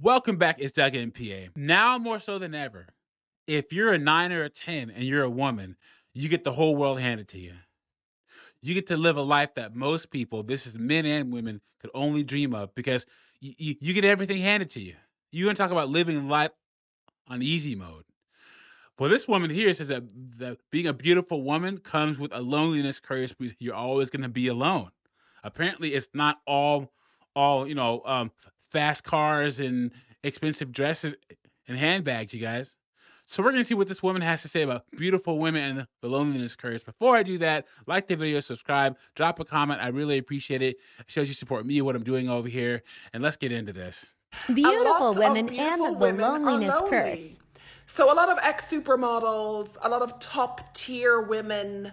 Welcome back. It's Doug MPA. Now more so than ever, if you're a 9 or a 10 and you're a woman, you get the whole world handed to you. You get to live a life that most people, this is men and women, could only dream of because you get everything handed to you. You're going to talk about living life on easy mode. Well, this woman here says that being a beautiful woman comes with a loneliness curse because you're always going to be alone. Apparently, it's not all fast cars and expensive dresses and handbags, you guys. So we're going to see what this woman has to say about beautiful women and the loneliness curse. Before I do that, like the video, subscribe, drop a comment. I really appreciate it. It shows you support me and what I'm doing over here. And let's get into this. Beautiful women and the loneliness curse. So a lot of ex-supermodels, a lot of top-tier women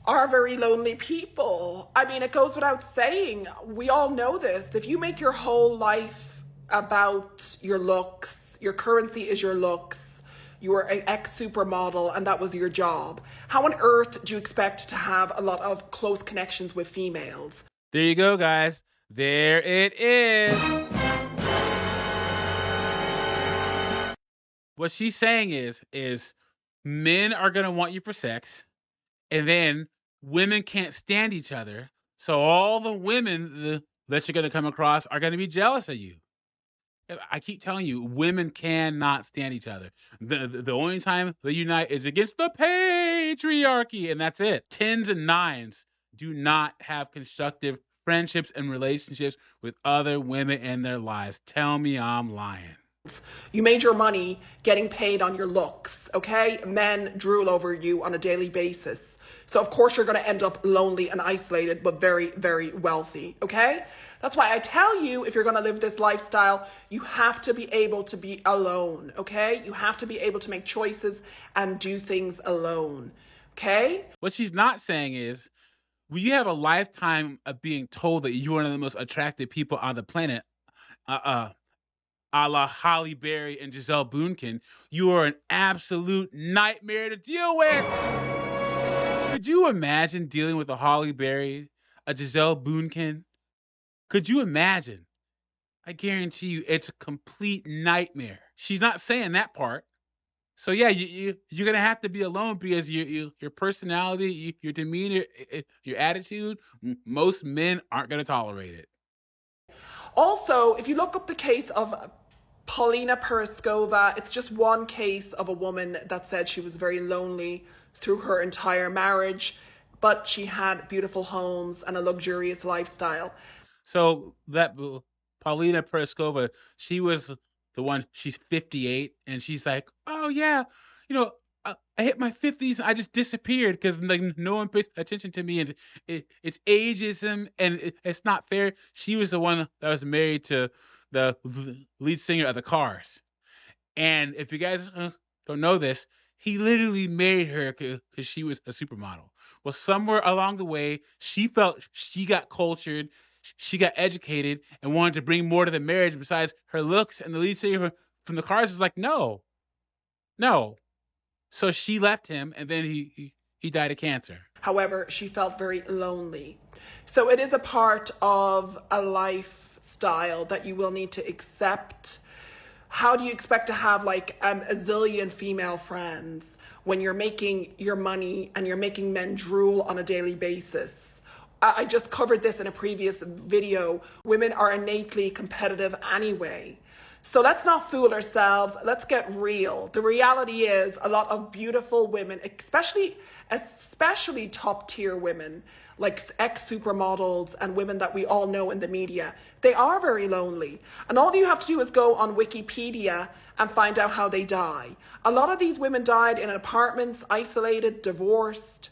are very lonely people. I mean, it goes without saying. We all know this. If you make your whole life about your looks, your currency is your looks, you were an ex-supermodel and that was your job, how on earth do you expect to have a lot of close connections with females? There you go, guys. There it is. What she's saying is men are going to want you for sex, and then women can't stand each other. So all the women that you're going to come across are going to be jealous of you. I keep telling you, women cannot stand each other. The only time they unite is against the patriarchy, and that's it. 10s and 9s do not have constructive friendships and relationships with other women in their lives. Tell me I'm lying. You made your money getting paid on your looks, okay? Men drool over you on a daily basis. So of course you're going to end up lonely and isolated, but very, very wealthy, okay? That's why I tell you, if you're going to live this lifestyle, you have to be able to be alone, okay? You have to be able to make choices and do things alone, okay? What she's not saying is, when you have a lifetime of being told that you're one of the most attractive people on the planet, a la Halle Berry and Giselle Bundchen, you are an absolute nightmare to deal with. Could you imagine dealing with a Halle Berry, a Giselle Bundchen? Could you imagine? I guarantee you it's a complete nightmare. She's not saying that part. So yeah, you're going to have to be alone because your personality, your demeanor, your attitude, most men aren't going to tolerate it. Also, if you look up the case of Paulina Poroskova, it's just one case of a woman that said she was very lonely through her entire marriage, but she had beautiful homes and a luxurious lifestyle. So that Paulina Poroskova, she was the one, she's 58, and she's like, oh yeah, I hit my 50s, I just disappeared because like no one pays attention to me, and it's ageism, and it's not fair. She was the one that was married to the lead singer of the Cars, and if you guys don't know this, he literally married her because she was a supermodel. Well, somewhere along the way, she felt she got cultured, she got educated, and wanted to bring more to the marriage besides her looks. And the lead singer from the Cars is like, no. So she left him, and then he died of cancer. However, she felt very lonely. So it is a part of a lifestyle that you will need to accept. How do you expect to have like a zillion female friends when you're making your money and you're making men drool on a daily basis? I just covered this in a previous video. Women are innately competitive anyway. So let's not fool ourselves. Let's get real. The reality is a lot of beautiful women, especially top tier women, like ex-supermodels and women that we all know in the media, they are very lonely. And all you have to do is go on Wikipedia and find out how they die. A lot of these women died in apartments, isolated, divorced,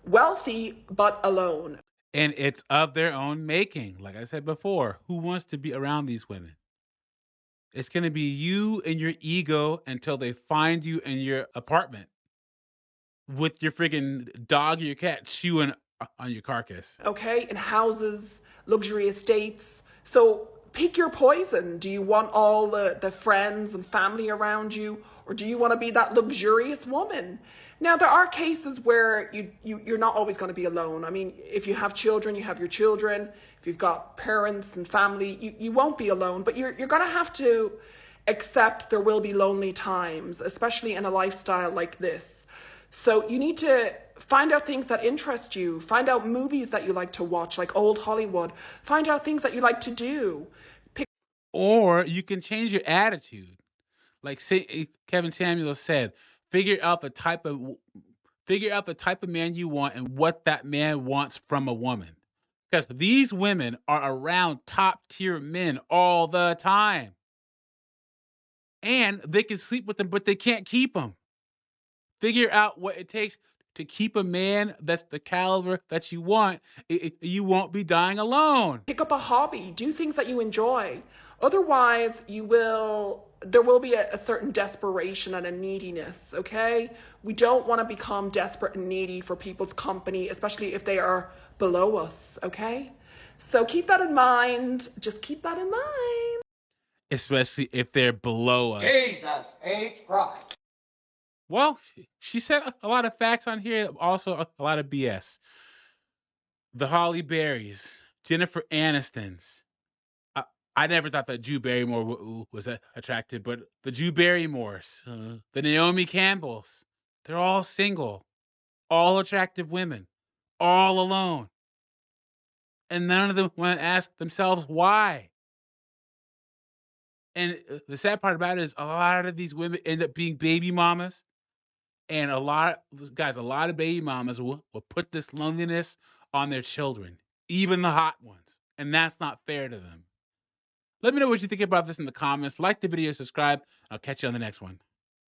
wealthy, but alone. And it's of their own making. Like I said before, who wants to be around these women? It's going to be you and your ego until they find you in your apartment with your friggin' dog or your cat chewing on your carcass. Okay, in houses, luxury estates. So pick your poison. Do you want all the friends and family around you, or do you want to be that luxurious woman? Now, there are cases where you're not always going to be alone. I mean, if you have children, you have your children. If you've got parents and family, you won't be alone. But you're going to have to accept there will be lonely times, especially in a lifestyle like this. So you need to find out things that interest you. Find out movies that you like to watch, like old Hollywood. Find out things that you like to do. Or you can change your attitude. Like Kevin Samuels said, figure out the type of man you want and what that man wants from a woman. Because these women are around top tier men all the time. And they can sleep with them, but they can't keep them. Figure out what it takes to keep a man that's the caliber that you want. You won't be dying alone. Pick up a hobby, do things that you enjoy. Otherwise, there will be a certain desperation and a neediness, okay? We don't want to become desperate and needy for people's company, especially if they are below us, okay? So keep that in mind. Just keep that in mind. Especially if they're below us. Jesus H. Christ. Well, she said a lot of facts on here, also a lot of BS. The Halle Berrys, Jennifer Anistons. I never thought that Drew Barrymore was attractive, but the Drew Barrymores, the Naomi Campbells, they're all single, all attractive women, all alone. And none of them want to ask themselves why. And the sad part about it is a lot of these women end up being baby mamas. And a lot of baby mamas will put this loneliness on their children, even the hot ones. And that's not fair to them. Let me know what you think about this in the comments. Like the video, subscribe. I'll catch you on the next one.